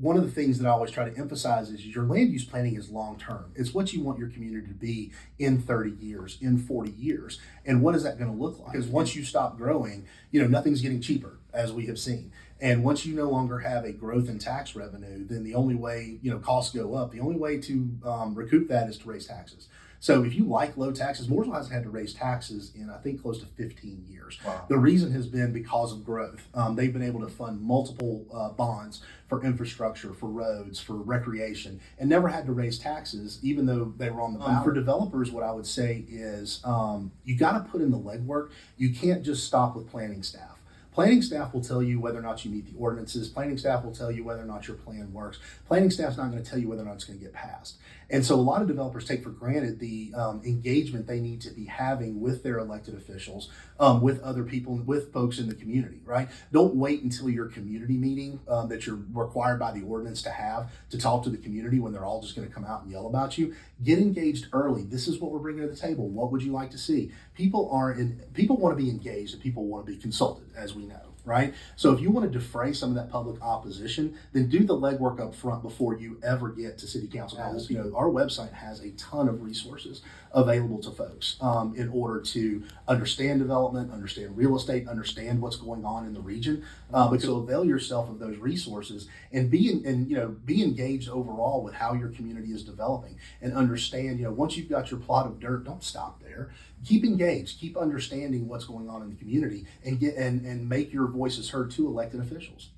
one of the things that I always try to emphasize is your land use planning is long term. It's what you want your community to be in 30 years, in 40 years. And what is that going to look like? Because once you stop growing, nothing's getting cheaper, as we have seen. And once you no longer have a growth in tax revenue, then the only way, costs go up, the only way to recoup that is to raise taxes. So if you like low taxes, Mooresville hasn't had to raise taxes in, I think, close to 15 years. Wow. The reason has been because of growth. They've been able to fund multiple bonds for infrastructure, for roads, for recreation, and never had to raise taxes, even though they were on the ballot. For developers, what I would say is you got to put in the legwork. You can't just stop with planning staff. Planning staff will tell you whether or not you meet the ordinances. Planning staff will tell you whether or not your plan works. Planning staff's not going to tell you whether or not it's going to get passed. And so a lot of developers take for granted the engagement they need to be having with their elected officials, with other people, with folks in the community, right? Don't wait until your community meeting that you're required by the ordinance to have to talk to the community when they're all just going to come out and yell about you. Get engaged early. This is what we're bringing to the table. What would you like to see? People want to be engaged and people want to be consulted, as we know, right? So if you want to defray some of that public opposition, then do the legwork up front before you ever get to city council halls. Our website has a ton of resources available to folks in order to understand development, understand real estate, understand what's going on in the region. So avail yourself of those resources and be engaged overall with how your community is developing, and understand, once you've got your plot of dirt, don't stop there. Keep engaged, keep understanding what's going on in the community, and make your voices heard to elected officials.